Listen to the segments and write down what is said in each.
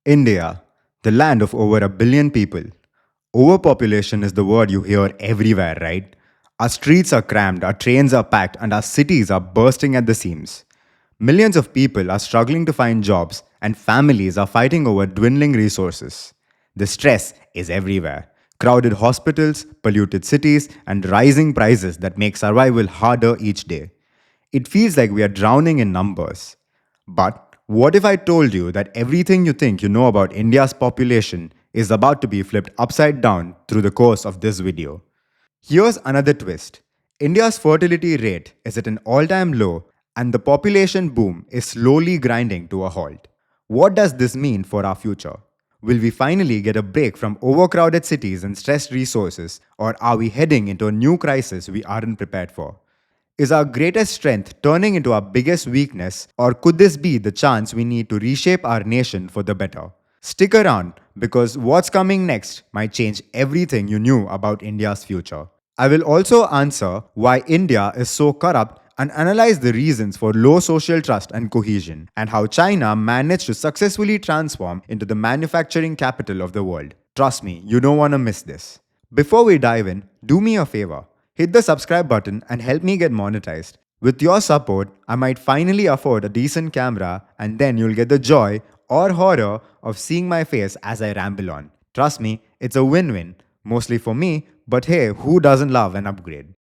India, the land of over a billion people. Overpopulation is the word you hear everywhere, right? Our streets are crammed, our trains are packed, and our cities are bursting at the seams. Millions of people are struggling to find jobs, and families are fighting over dwindling resources. The stress is everywhere. Crowded hospitals, polluted cities, and rising prices that make survival harder each day. It feels like we are drowning in numbers. But what if I told you that everything you think you know about India's population is about to be flipped upside down through the course of this video? Here's another twist. India's fertility rate is at an all-time low and the population boom is slowly grinding to a halt. What does this mean for our future? Will we finally get a break from overcrowded cities and stressed resources, or are we heading into a new crisis we aren't prepared for? Is our greatest strength turning into our biggest weakness, or could this be the chance we need to reshape our nation for the better? Stick around because what's coming next might change everything you knew about India's future. I will also answer why India is so corrupt and analyze the reasons for low social trust and cohesion, and how China managed to successfully transform into the manufacturing capital of the world. Trust me, you don't want to miss this. Before we dive in, do me a favor. Hit the subscribe button and help me get monetized. With your support, I might finally afford a decent camera, and then you'll get the joy or horror of seeing my face as I ramble on. Trust me, it's a win-win, mostly for me, but hey, who doesn't love an upgrade?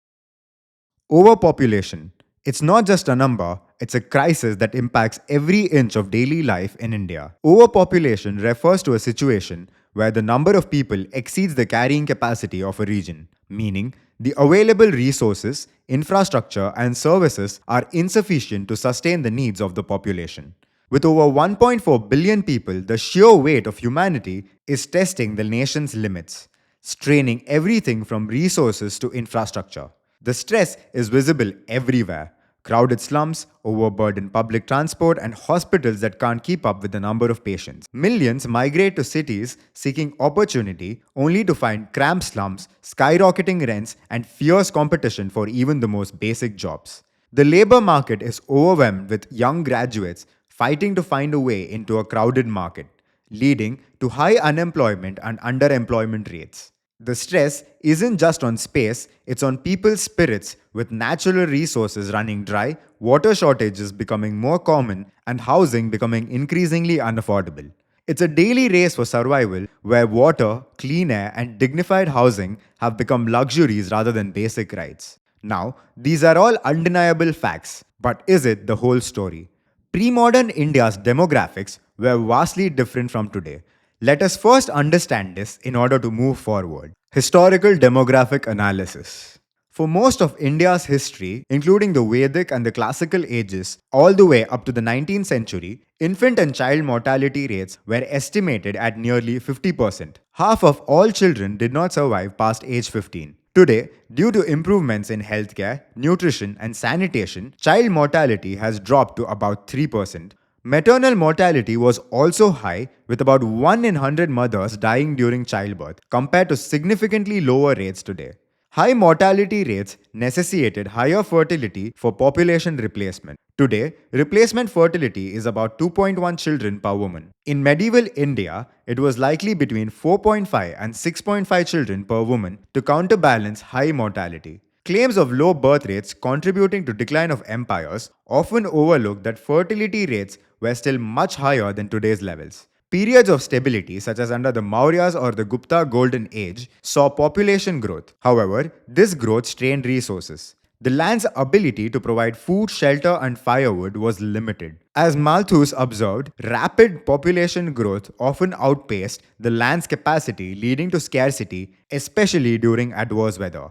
Overpopulation. It's not just a number, it's a crisis that impacts every inch of daily life in India. Overpopulation refers to a situation where the number of people exceeds the carrying capacity of a region, meaning the available resources, infrastructure, and services are insufficient to sustain the needs of the population. With over 1.4 billion people, the sheer weight of humanity is testing the nation's limits, straining everything from resources to infrastructure. The stress is visible everywhere. Crowded slums, overburdened public transport, and hospitals that can't keep up with the number of patients. Millions migrate to cities seeking opportunity only to find cramped slums, skyrocketing rents, and fierce competition for even the most basic jobs. The labor market is overwhelmed with young graduates fighting to find a way into a crowded market, leading to high unemployment and underemployment rates. The stress isn't just on space, it's on people's spirits, with natural resources running dry, water shortages becoming more common, and housing becoming increasingly unaffordable. It's a daily race for survival where water, clean air, and dignified housing have become luxuries rather than basic rights. Now, these are all undeniable facts, but is it the whole story? Pre modern India's demographics were vastly different from today. Let us first understand this in order to move forward. Historical demographic analysis. For most of India's history, including the Vedic and the classical ages, all the way up to the 19th century, infant and child mortality rates were estimated at nearly 50%. Half of all children did not survive past age 15. Today, due to improvements in healthcare, nutrition, and sanitation, child mortality has dropped to about 3%. Maternal mortality was also high, with about 1 in 100 mothers dying during childbirth, compared to significantly lower rates today. High mortality rates necessitated higher fertility for population replacement. Today, replacement fertility is about 2.1 children per woman. In medieval India, it was likely between 4.5 and 6.5 children per woman to counterbalance high mortality. Claims of low birth rates contributing to decline of empires often overlook that fertility rates were still much higher than today's levels. Periods of stability, such as under the Mauryas or the Gupta Golden Age, saw population growth. However, this growth strained resources. The land's ability to provide food, shelter, and firewood was limited. As Malthus observed, rapid population growth often outpaced the land's capacity, leading to scarcity, especially during adverse weather.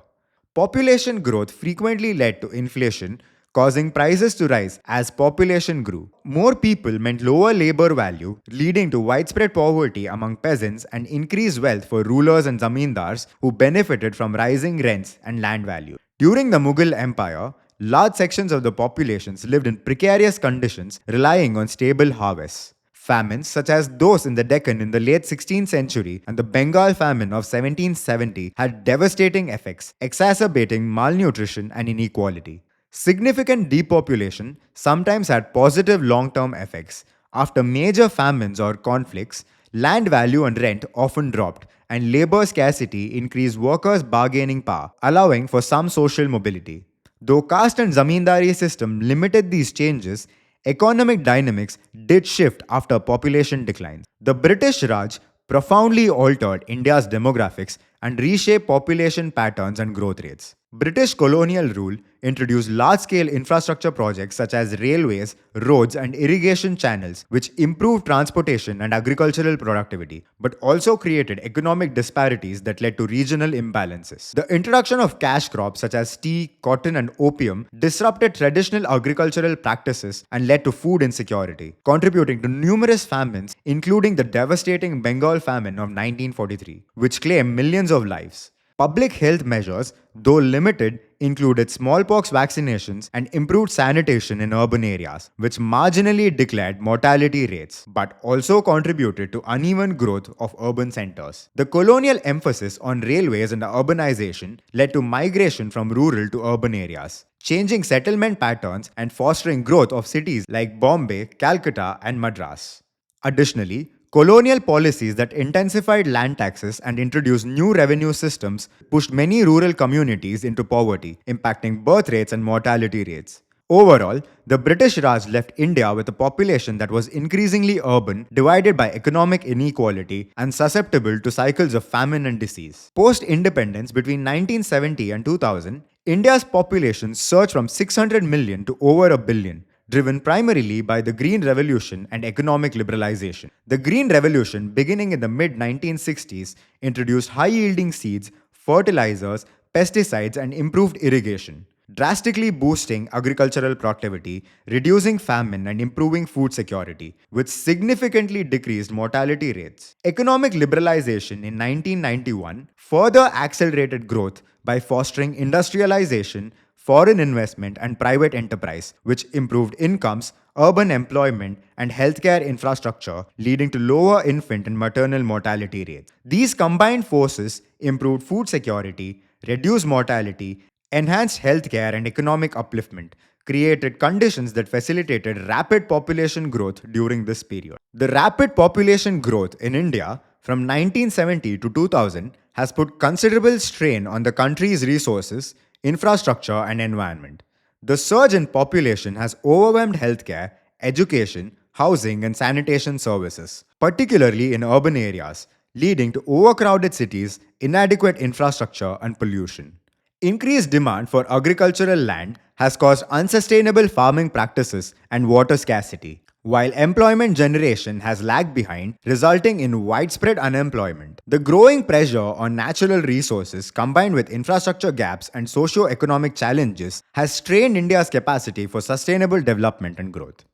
Population growth frequently led to inflation, causing prices to rise as population grew. More people meant lower labor value, leading to widespread poverty among peasants and increased wealth for rulers and zamindars who benefited from rising rents and land value. During the Mughal Empire, large sections of the populations lived in precarious conditions, relying on stable harvests. Famines, such as those in the Deccan in the late 16th century and the Bengal famine of 1770, had devastating effects, exacerbating malnutrition and inequality. Significant depopulation sometimes had positive long term effects. After major famines or conflicts, Land value and rent often dropped, and labor scarcity increased workers' bargaining power, allowing for some social mobility. Though caste and zamindari system limited these changes, economic dynamics did shift after population declines. The British Raj profoundly altered India's demographics and reshaped population patterns and growth rates. British colonial rule introduced large-scale infrastructure projects such as railways, roads, and irrigation channels, which improved transportation and agricultural productivity, but also created economic disparities that led to regional imbalances. The introduction of cash crops such as tea, cotton, and opium disrupted traditional agricultural practices and led to food insecurity, contributing to numerous famines, including the devastating Bengal famine of 1943, which claimed millions of lives. Public health measures, though limited, included smallpox vaccinations and improved sanitation in urban areas, which marginally declared mortality rates, but also contributed to uneven growth of urban centers. The colonial emphasis on railways and urbanization led to migration from rural to urban areas, changing settlement patterns and fostering growth of cities like Bombay, Calcutta, and Madras. Additionally, colonial policies that intensified land taxes and introduced new revenue systems pushed many rural communities into poverty, impacting birth rates and mortality rates. Overall, the British Raj left India with a population that was increasingly urban, divided by economic inequality, and susceptible to cycles of famine and disease. Post independence between 1970 and 2000, India's population surged from 600 million to over a billion, driven primarily by the Green Revolution and economic liberalization. The Green Revolution, beginning in the mid 1960s, introduced high yielding seeds, fertilizers, pesticides, and improved irrigation, drastically boosting agricultural productivity, reducing famine, and improving food security, which significantly decreased mortality rates. Economic liberalization in 1991 further accelerated growth by fostering industrialization, foreign investment, and private enterprise, which improved incomes, urban employment, and healthcare infrastructure, leading to lower infant and maternal mortality rates. These combined forces improved food security, reduced mortality, enhanced healthcare and economic upliftment, created conditions that facilitated rapid population growth during this period. The rapid population growth in India from 1970 to 2000 has put considerable strain on the country's resources, infrastructure, and environment. The surge in population has overwhelmed healthcare, education, housing, and sanitation services, particularly in urban areas, leading to overcrowded cities, inadequate infrastructure, and pollution. Increased demand for agricultural land has caused unsustainable farming practices and water scarcity, while employment generation has lagged behind, resulting in widespread unemployment. The growing pressure on natural resources combined with infrastructure gaps and socio-economic challenges has strained India's capacity for sustainable development and growth.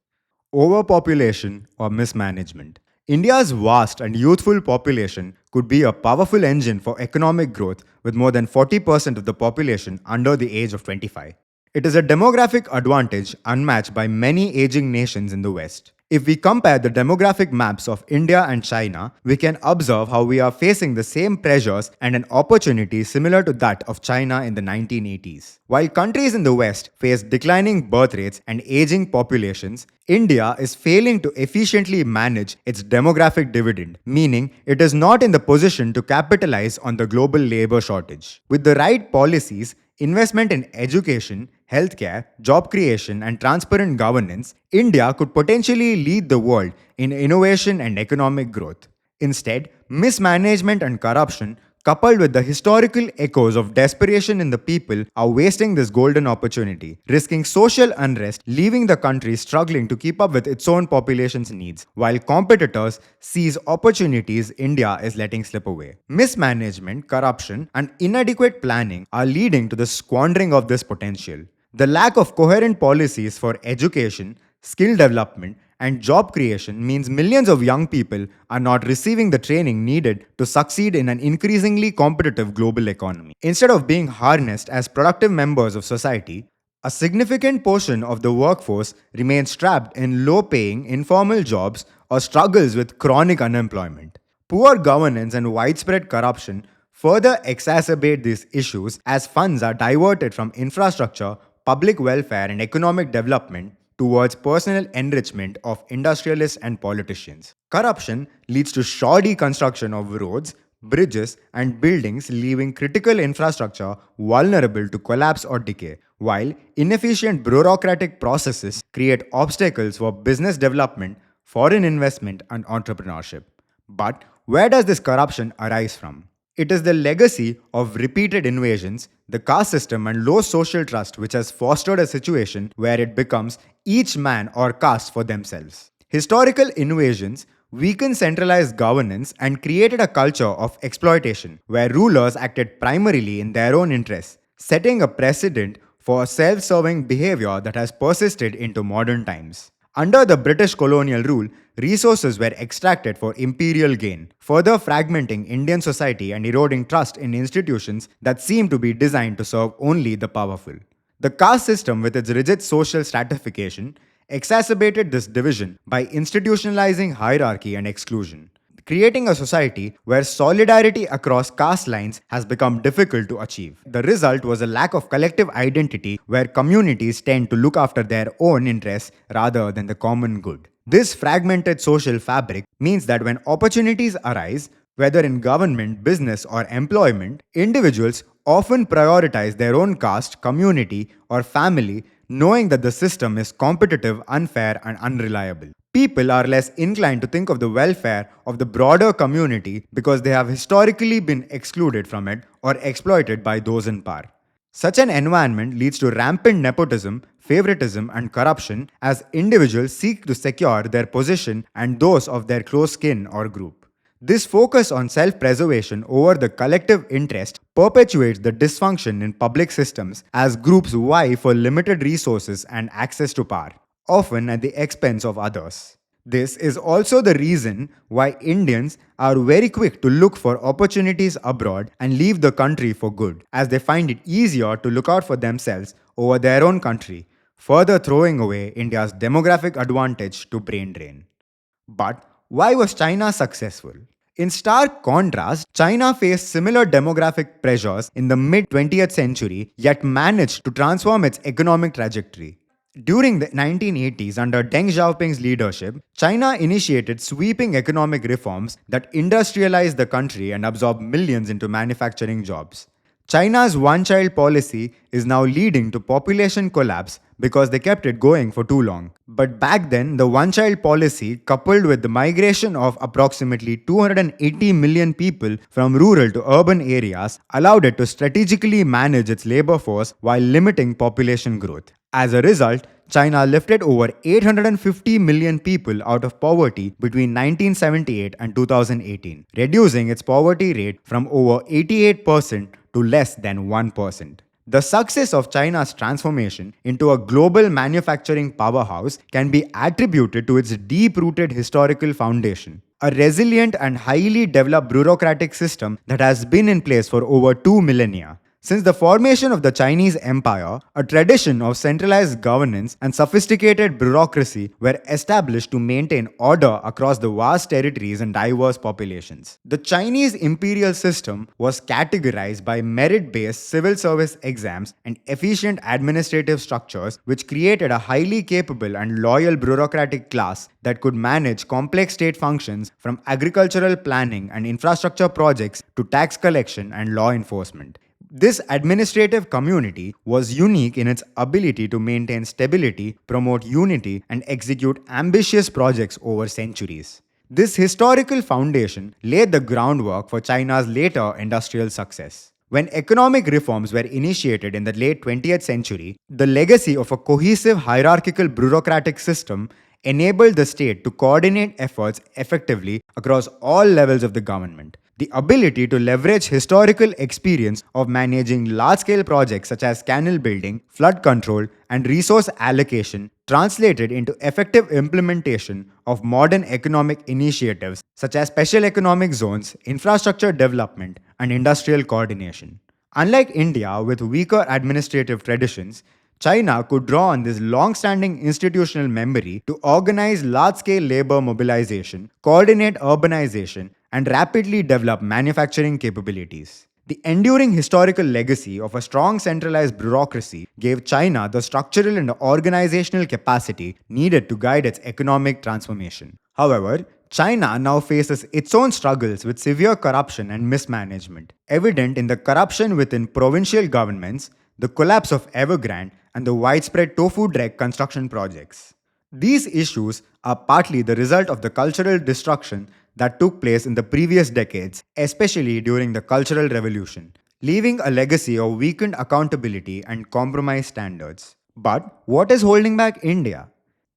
Overpopulation or mismanagement. India's vast and youthful population could be a powerful engine for economic growth with more than 40% of the population under the age of 25. It is a demographic advantage unmatched by many aging nations in the West. If we compare the demographic maps of India and China, we can observe how we are facing the same pressures and an opportunity similar to that of China in the 1980s. While countries in the West face declining birth rates and aging populations, India is failing to efficiently manage its demographic dividend, meaning it is not in the position to capitalize on the global labor shortage. With the right policies, investment in education, healthcare, job creation, and transparent governance, India could potentially lead the world in innovation and economic growth. Instead, mismanagement and corruption, coupled with the historical echoes of desperation in the people, are wasting this golden opportunity, risking social unrest, leaving the country struggling to keep up with its own population's needs, while competitors seize opportunities India is letting slip away. Mismanagement, corruption, and inadequate planning are leading to the squandering of this potential. The lack of coherent policies for education, skill development, and job creation means millions of young people are not receiving the training needed to succeed in an increasingly competitive global economy. Instead of being harnessed as productive members of society, a significant portion of the workforce remains trapped in low paying, informal jobs or struggles with chronic unemployment. Poor governance and widespread corruption further exacerbate these issues as funds are diverted from infrastructure, public welfare, and economic development towards personal enrichment of industrialists and politicians. Corruption leads to shoddy construction of roads, bridges, and buildings, leaving critical infrastructure vulnerable to collapse or decay, while inefficient bureaucratic processes create obstacles for business development, foreign investment, and entrepreneurship. But where does this corruption arise from? It is the legacy of repeated invasions, the caste system, and low social trust which has fostered a situation where it becomes each man or caste for themselves. Historical invasions weakened centralized governance and created a culture of exploitation where rulers acted primarily in their own interests, setting a precedent for self serving behavior that has persisted into modern times. Under the British colonial rule, resources were extracted for imperial gain, further fragmenting Indian society and eroding trust in institutions that seem to be designed to serve only the powerful. The caste system, with its rigid social stratification, exacerbated this division by institutionalizing hierarchy and exclusion, creating a society where solidarity across caste lines has become difficult to achieve. The result was a lack of collective identity where communities tend to look after their own interests rather than the common good. This fragmented social fabric means that when opportunities arise, whether in government, business, or employment, individuals often prioritize their own caste, community, or family, knowing that the system is competitive, unfair, and unreliable. People are less inclined to think of the welfare of the broader community because they have historically been excluded from it or exploited by those in power. Such an environment leads to rampant nepotism, favoritism, and corruption as individuals seek to secure their position and those of their close kin or group. This focus on self preservation over the collective interest perpetuates the dysfunction in public systems as groups vie for limited resources and access to power, often at the expense of others. This is also the reason why Indians are very quick to look for opportunities abroad and leave the country for good, as they find it easier to look out for themselves over their own country, further throwing away India's demographic advantage to brain drain. But why was China successful? In stark contrast, China faced similar demographic pressures in the mid 20th century yet managed to transform its economic trajectory. During the 1980s, under Deng Xiaoping's leadership, China initiated sweeping economic reforms that industrialized the country and absorbed millions into manufacturing jobs. China's one-child policy is now leading to population collapse because they kept it going for too long. But back then, the one-child policy, coupled with the migration of approximately 280 million people from rural to urban areas, allowed it to strategically manage its labor force while limiting population growth. As a result, China lifted over 850 million people out of poverty between 1978 and 2018, reducing its poverty rate from over 88% to less than 1%. The success of China's transformation into a global manufacturing powerhouse can be attributed to its deep-rooted historical foundation, a resilient and highly developed bureaucratic system that has been in place for over 2 millennia. Since the formation of the Chinese Empire, a tradition of centralized governance and sophisticated bureaucracy were established to maintain order across the vast territories and diverse populations. The Chinese imperial system was categorized by merit-based civil service exams and efficient administrative structures, which created a highly capable and loyal bureaucratic class that could manage complex state functions from agricultural planning and infrastructure projects to tax collection and law enforcement. This administrative community was unique in its ability to maintain stability, promote unity, and execute ambitious projects over centuries. This historical foundation laid the groundwork for China's later industrial success. When economic reforms were initiated in the late 20th century, the legacy of a cohesive hierarchical bureaucratic system enabled the state to coordinate efforts effectively across all levels of the government. The ability to leverage historical experience of managing large-scale projects such as canal building, flood control, and resource allocation translated into effective implementation of modern economic initiatives such as special economic zones, infrastructure development, and industrial coordination. Unlike India, with weaker administrative traditions, China could draw on this long-standing institutional memory to organize large-scale labor mobilization, coordinate urbanization, and rapidly develop manufacturing capabilities. The enduring historical legacy of a strong centralized bureaucracy gave China the structural and organizational capacity needed to guide its economic transformation. However, China now faces its own struggles with severe corruption and mismanagement, evident in the corruption within provincial governments, the collapse of Evergrande, and the widespread tofu dreg construction projects. These issues are partly the result of the cultural destruction that took place in the previous decades, especially during the Cultural Revolution, leaving a legacy of weakened accountability and compromised standards. But what is holding back India?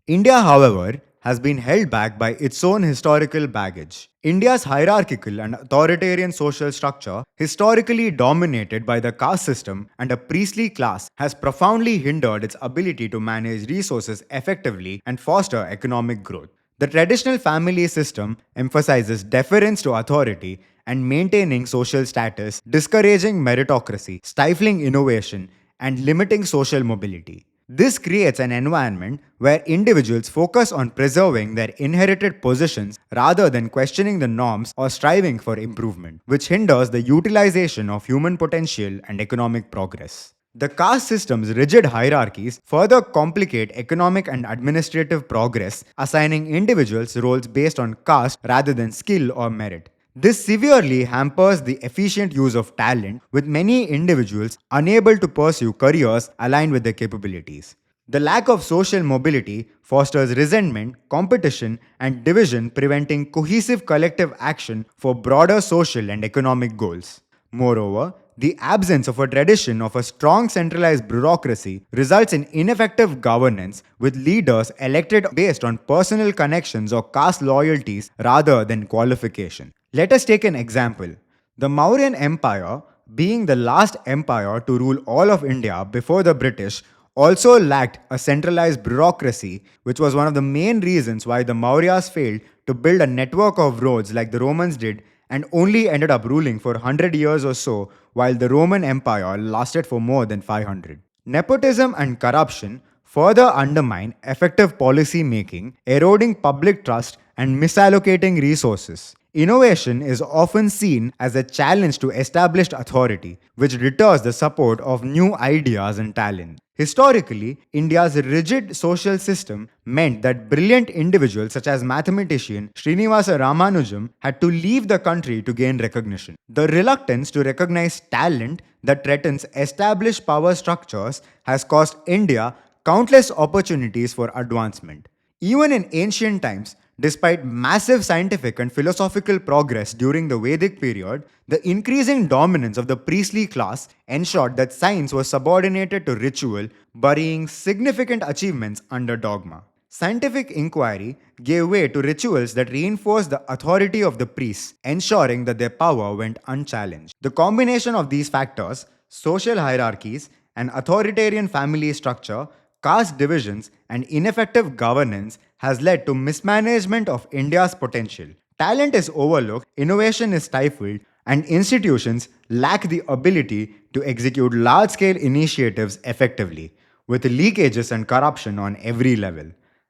India, however, has been held back by its own historical baggage. India's hierarchical and authoritarian social structure, historically dominated by the caste system and a priestly class, has profoundly hindered its ability to manage resources effectively and foster economic growth. The traditional family system emphasizes deference to authority and maintaining social status, discouraging meritocracy, stifling innovation, and limiting social mobility. This creates an environment where individuals focus on preserving their inherited positions rather than questioning the norms or striving for improvement, which hinders the utilization of human potential and economic progress. The caste system's rigid hierarchies further complicate economic and administrative progress, assigning individuals roles based on caste rather than skill or merit. This severely hampers the efficient use of talent, with many individuals unable to pursue careers aligned with their capabilities. The lack of social mobility fosters resentment, competition, and division, preventing cohesive collective action for broader social and economic goals. Moreover, the absence of a tradition of a strong centralized bureaucracy results in ineffective governance, with leaders elected based on personal connections or caste loyalties rather than qualification. Let us take an example. The Mauryan Empire, being the last empire to rule all of India before the British, also lacked a centralized bureaucracy, which was one of the main reasons why the Mauryas failed to build a network of roads like the Romans did and only ended up ruling for 100 years or so, while the Roman Empire lasted for more than 500. Nepotism and corruption further undermine effective policy making, eroding public trust and misallocating resources. Innovation is often seen as a challenge to established authority, which deters the support of new ideas and talent. Historically, India's rigid social system meant that brilliant individuals such as mathematician Srinivasa Ramanujam had to leave the country to gain recognition. The reluctance to recognize talent that threatens established power structures has cost India countless opportunities for advancement. Even in ancient times, despite massive scientific and philosophical progress during the Vedic period, the increasing dominance of the priestly class ensured that science was subordinated to ritual, burying significant achievements under dogma. Scientific inquiry gave way to rituals that reinforced the authority of the priests, ensuring that their power went unchallenged. The combination of these factors, social hierarchies, and authoritarian family structure, caste divisions, and ineffective governance has led to mismanagement of India's potential. Talent is overlooked, innovation is stifled, and institutions lack the ability to execute large scale initiatives effectively, with leakages and corruption on every level.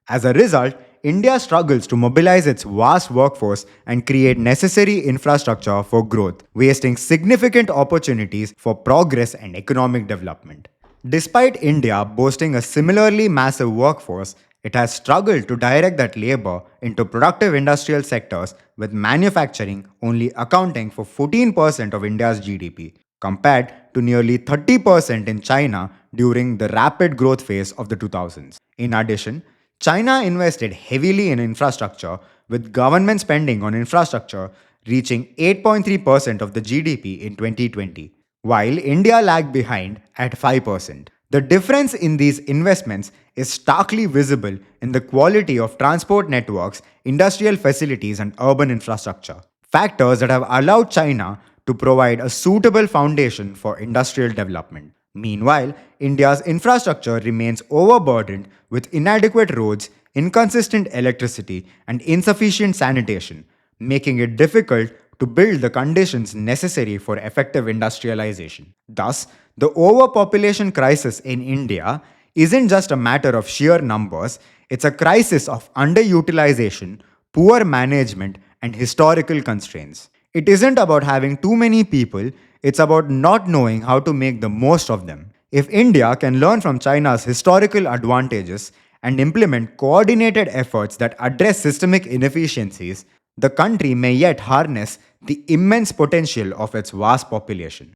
As a result, India struggles to mobilize its vast workforce and create necessary infrastructure for growth, wasting significant opportunities for progress and economic development. Despite India boasting a similarly massive workforce, it has struggled to direct that labor into productive industrial sectors, with manufacturing only accounting for 14% of India's GDP, compared to nearly 30% in China during the rapid growth phase of the 2000s. In addition, China invested heavily in infrastructure, with government spending on infrastructure reaching 8.3% of the GDP in 2020, while India lagged behind at 5%. The difference in these investments is starkly visible in the quality of transport networks, industrial facilities, and urban infrastructure, factors that have allowed China to provide a suitable foundation for industrial development. Meanwhile, India's infrastructure remains overburdened with inadequate roads, inconsistent electricity, and insufficient sanitation, making it difficult to build the conditions necessary for effective industrialization. Thus, the overpopulation crisis in India isn't just a matter of sheer numbers, it's a crisis of underutilization, poor management, and historical constraints. It isn't about having too many people, It's about not knowing how to make the most of them. If India can learn from China's historical advantages and implement coordinated efforts that address systemic inefficiencies, the country may yet harness the immense potential of its vast population.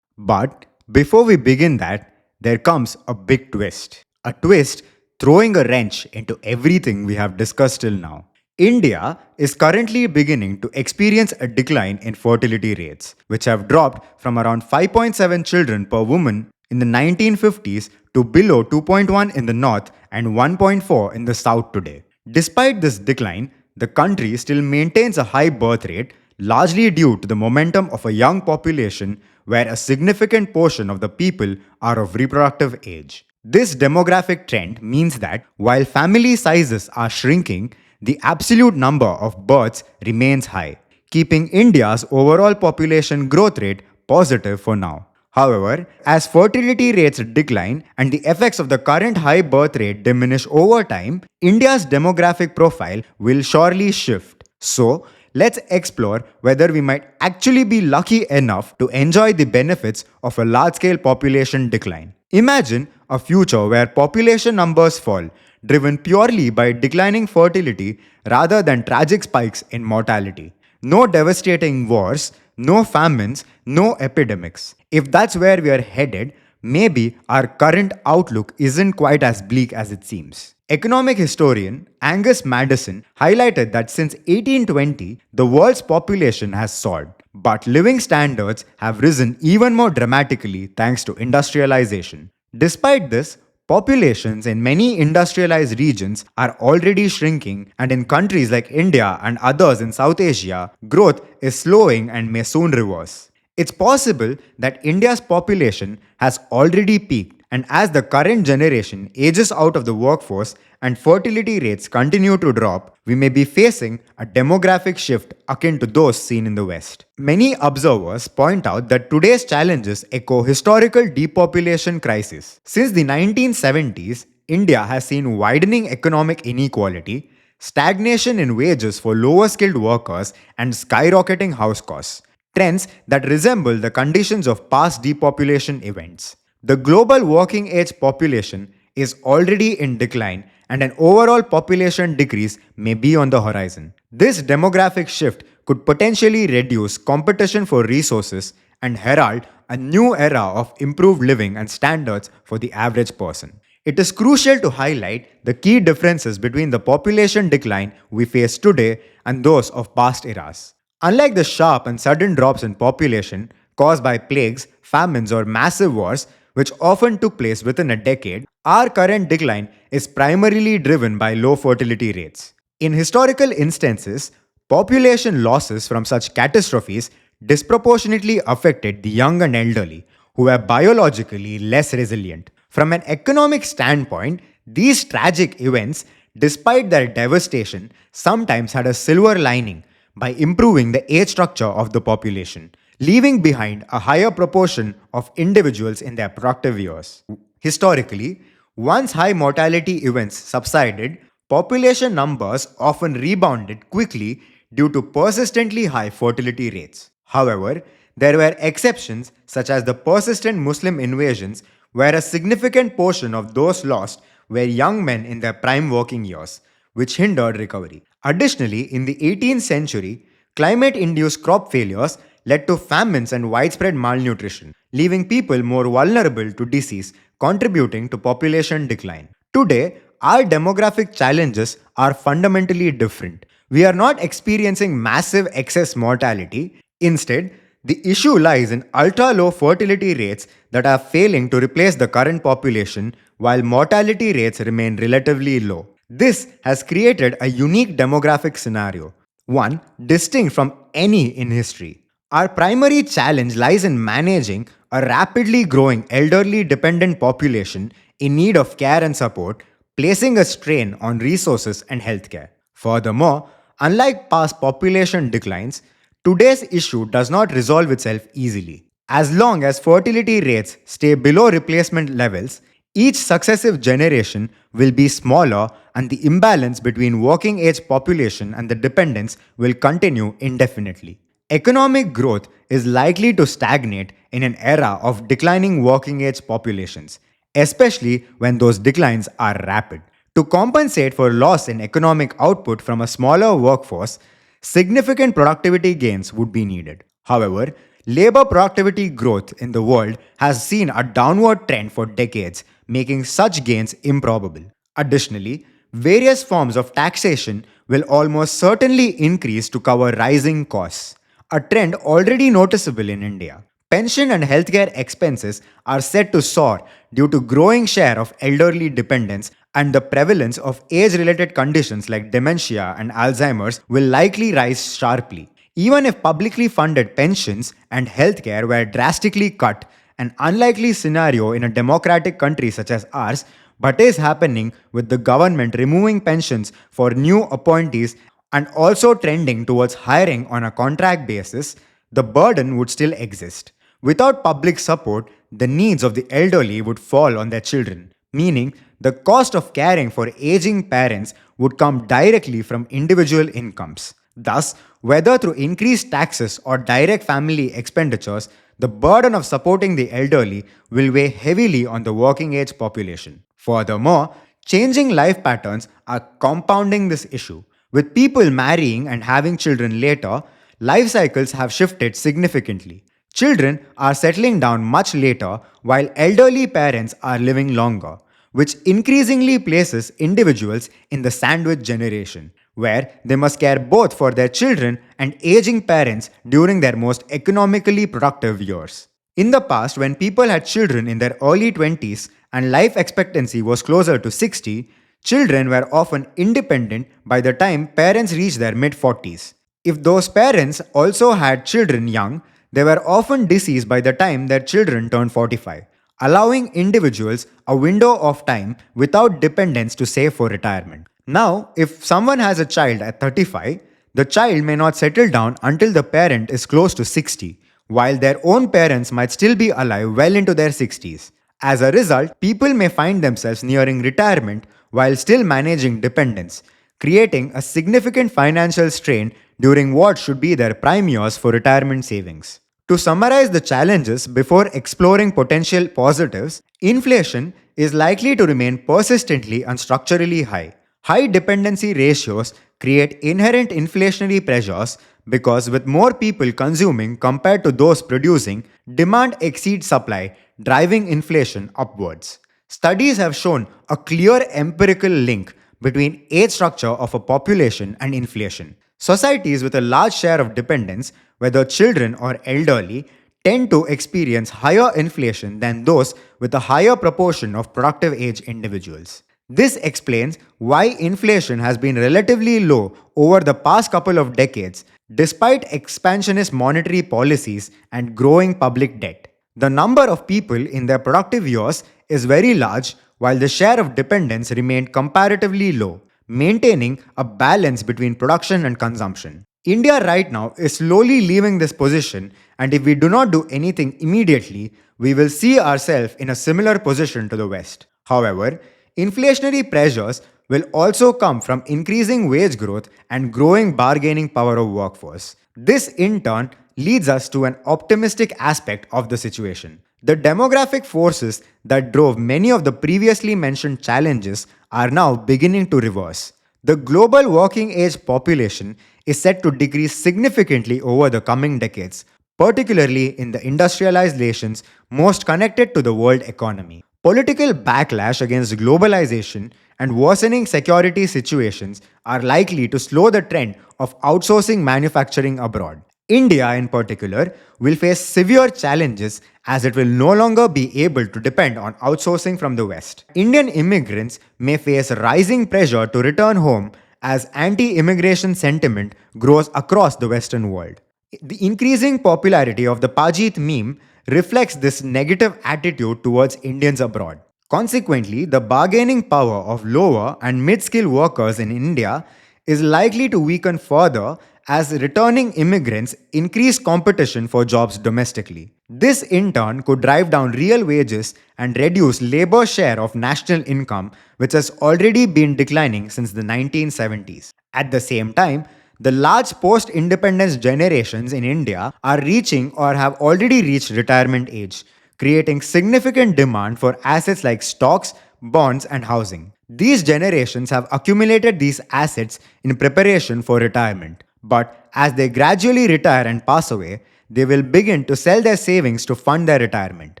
But before we begin that, there comes a big twist. A twist throwing a wrench into everything we have discussed till now. India is currently beginning to experience a decline in fertility rates, which have dropped from around 5.7 children per woman in the 1950s to below 2.1 in the north and 1.4 in the south today. Despite this decline, the country still maintains a high birth rate, largely due to the momentum of a young population where a significant portion of the people are of reproductive age. This demographic trend means that while family sizes are shrinking, the absolute number of births remains high, keeping India's overall population growth rate positive for now. However, as fertility rates decline and the effects of the current high birth rate diminish over time, India's demographic profile will surely shift. So, let's explore whether we might actually be lucky enough to enjoy the benefits of a large scale population decline. Imagine a future where population numbers fall, driven purely by declining fertility rather than tragic spikes in mortality. No devastating wars, no famines, no epidemics. If that's where we are headed, maybe our current outlook isn't quite as bleak as it seems. Economic historian Angus Maddison highlighted that since 1820, the world's population has soared, but living standards have risen even more dramatically thanks to industrialization. Despite this, populations in many industrialized regions are already shrinking, and in countries like India and others in South Asia, growth is slowing and may soon reverse. It's possible that India's population has already peaked, and as the current generation ages out of the workforce and fertility rates continue to drop, we may be facing a demographic shift akin to those seen in the West. Many observers point out that today's challenges echo historical depopulation crisis. Since the 1970s, India has seen widening economic inequality, stagnation in wages for lower skilled workers, and skyrocketing house costs, trends that resemble the conditions of past depopulation events. The global working age population is already in decline, and an overall population decrease may be on the horizon. This demographic shift could potentially reduce competition for resources and herald a new era of improved living and standards for the average person. It is crucial to highlight the key differences between the population decline we face today and those of past eras. Unlike the sharp and sudden drops in population caused by plagues, famines, or massive wars, which often took place within a decade, our current decline is primarily driven by low fertility rates. In historical instances, population losses from such catastrophes disproportionately affected the young and elderly, who were biologically less resilient. From an economic standpoint, these tragic events, despite their devastation, sometimes had a silver lining by improving the age structure of the population, leaving behind a higher proportion of individuals in their productive years. Historically, once high mortality events subsided, population numbers often rebounded quickly due to persistently high fertility rates. However, there were exceptions such as the persistent Muslim invasions, where a significant portion of those lost were young men in their prime working years, which hindered recovery. Additionally, in the 18th century, climate induced crop failures led to famines and widespread malnutrition, leaving people more vulnerable to disease, contributing to population decline. Today, our demographic challenges are fundamentally different. We are not experiencing massive excess mortality. Instead, the issue lies in ultra low fertility rates that are failing to replace the current population while mortality rates remain relatively low. This has created a unique demographic scenario, one distinct from any in history. Our primary challenge lies in managing a rapidly growing elderly dependent population in need of care and support, placing a strain on resources and healthcare. Furthermore, unlike past population declines, today's issue does not resolve itself easily. As long as fertility rates stay below replacement levels, each successive generation will be smaller, and the imbalance between working age population and the dependents will continue indefinitely. Economic growth is likely to stagnate in an era of declining working age populations, especially when those declines are rapid. To compensate for loss in economic output from a smaller workforce, significant productivity gains would be needed. However, labor productivity growth in the world has seen a downward trend for decades, making such gains improbable. Additionally, various forms of taxation will almost certainly increase to cover rising costs, a trend already noticeable in India. Pension and healthcare expenses are set to soar due to growing share of elderly dependents, and the prevalence of age-related conditions like dementia and Alzheimer's will likely rise sharply. Even if publicly funded pensions and healthcare were drastically cut, an unlikely scenario in a democratic country such as ours, but is happening with the government removing pensions for new appointees and also trending towards hiring on a contract basis, the burden would still exist. Without public support, the needs of the elderly would fall on their children, meaning the cost of caring for aging parents would come directly from individual incomes. Thus, whether through increased taxes or direct family expenditures, the burden of supporting the elderly will weigh heavily on the working age population. Furthermore, changing life patterns are compounding this issue. With people marrying and having children later, life cycles have shifted significantly. Children are settling down much later while elderly parents are living longer, which increasingly places individuals in the sandwich generation, where they must care both for their children and aging parents during their most economically productive years. In the past, when people had children in their early 20s and life expectancy was closer to 60, children were often independent by the time parents reached their mid 40s. If those parents also had children young, they were often deceased by the time their children turned 45, allowing individuals a window of time without dependence to save for retirement. Now, if someone has a child at 35, the child may not settle down until the parent is close to 60, while their own parents might still be alive well into their 60s. As a result, people may find themselves nearing retirement while still managing dependence, creating a significant financial strain during what should be their prime years for retirement savings. To summarize the challenges before exploring potential positives, inflation is likely to remain persistently and structurally high. High dependency ratios create inherent inflationary pressures because, with more people consuming compared to those producing, demand exceeds supply, driving inflation upwards. Studies have shown a clear empirical link between age structure of a population and inflation. Societies with a large share of dependents, whether children or elderly, tend to experience higher inflation than those with a higher proportion of productive age individuals. This explains why inflation has been relatively low over the past couple of decades, despite expansionist monetary policies and growing public debt. The number of people in their productive years is very large, while the share of dependents remained comparatively low, maintaining a balance between production and consumption. India right now is slowly leaving this position, and if we do not do anything immediately, we will see ourselves in a similar position to the West. However, inflationary pressures will also come from increasing wage growth and growing bargaining power of workforce. This in turn leads us to an optimistic aspect of the situation. The demographic forces that drove many of the previously mentioned challenges are now beginning to reverse. The global working age population is set to decrease significantly over the coming decades, particularly in the industrialized nations most connected to the world economy. Political backlash against globalization and worsening security situations are likely to slow the trend of outsourcing manufacturing abroad. India, in particular, will face severe challenges as it will no longer be able to depend on outsourcing from the West. Indian immigrants may face rising pressure to return home as anti immigration sentiment grows across the Western world. The increasing popularity of the Pajit meme reflects this negative attitude towards Indians abroad. Consequently, the bargaining power of lower and mid skilled workers in India is likely to weaken further as returning immigrants increase competition for jobs domestically. This in turn could drive down real wages and reduce labor share of national income, which has already been declining since the 1970s. At the same time, The large post independence generations in India are reaching or have already reached retirement age, creating significant demand for assets like stocks, bonds, and housing. These generations have accumulated these assets in preparation for retirement. But as they gradually retire and pass away, they will begin to sell their savings to fund their retirement.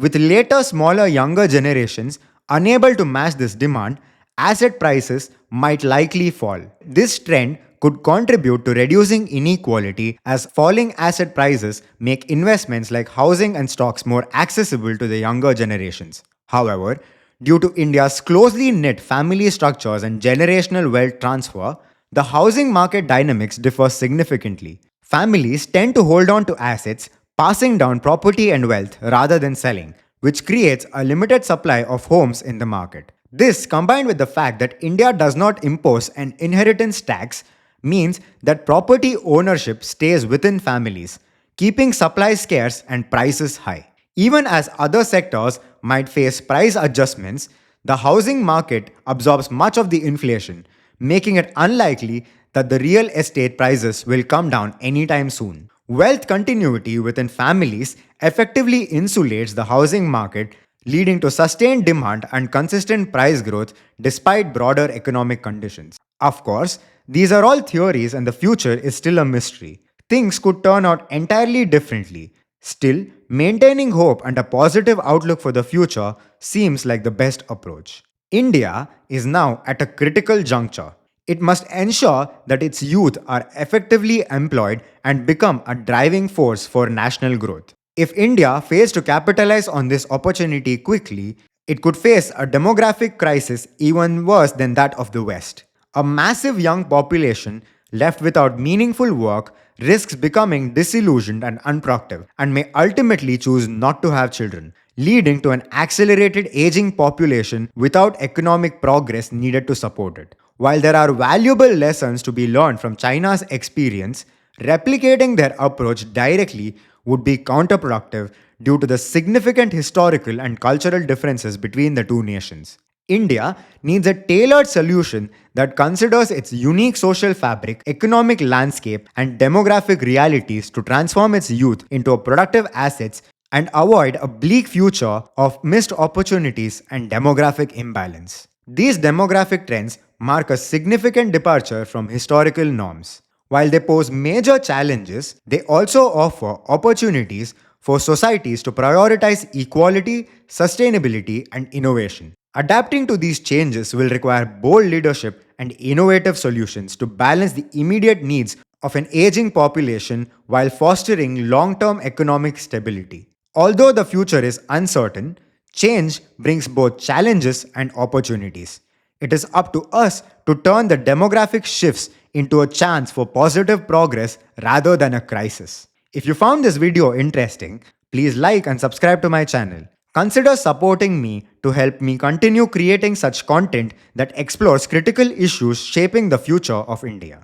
With later, smaller, younger generations unable to match this demand, asset prices might likely fall. This trend could contribute to reducing inequality as falling asset prices make investments like housing and stocks more accessible to the younger generations. However, due to India's closely knit family structures and generational wealth transfer, the housing market dynamics differ significantly. Families tend to hold on to assets, passing down property and wealth rather than selling, which creates a limited supply of homes in the market. This, combined with the fact that India does not impose an inheritance tax, means that property ownership stays within families, keeping supply scarce and prices high. Even as other sectors might face price adjustments, the housing market absorbs much of the inflation, making it unlikely that the real estate prices will come down anytime soon. Wealth continuity within families effectively insulates the housing market, leading to sustained demand and consistent price growth despite broader economic conditions. Of course, these are all theories and the future is still a mystery. Things could turn out entirely differently. Still, maintaining hope and a positive outlook for the future seems like the best approach. India is now at a critical juncture. It must ensure that its youth are effectively employed and become a driving force for national growth. If India fails to capitalize on this opportunity quickly, it could face a demographic crisis even worse than that of the West. A massive young population left without meaningful work risks becoming disillusioned and unproductive and may ultimately choose not to have children, leading to an accelerated aging population without economic progress needed to support it. While there are valuable lessons to be learned from China's experience, replicating their approach directly would be counterproductive due to the significant historical and cultural differences between the two nations. India needs a tailored solution that considers its unique social fabric, economic landscape, and demographic realities to transform its youth into productive assets and avoid a bleak future of missed opportunities and demographic imbalance. These demographic trends mark a significant departure from historical norms. While they pose major challenges, they also offer opportunities for societies to prioritize equality, sustainability, and innovation. Adapting to these changes will require bold leadership and innovative solutions to balance the immediate needs of an aging population while fostering long term economic stability. Although the future is uncertain, change brings both challenges and opportunities. It is up to us to turn the demographic shifts into a chance for positive progress rather than a crisis. If you found this video interesting, please like and subscribe to my channel. Consider supporting me to help me continue creating such content that explores critical issues shaping the future of India.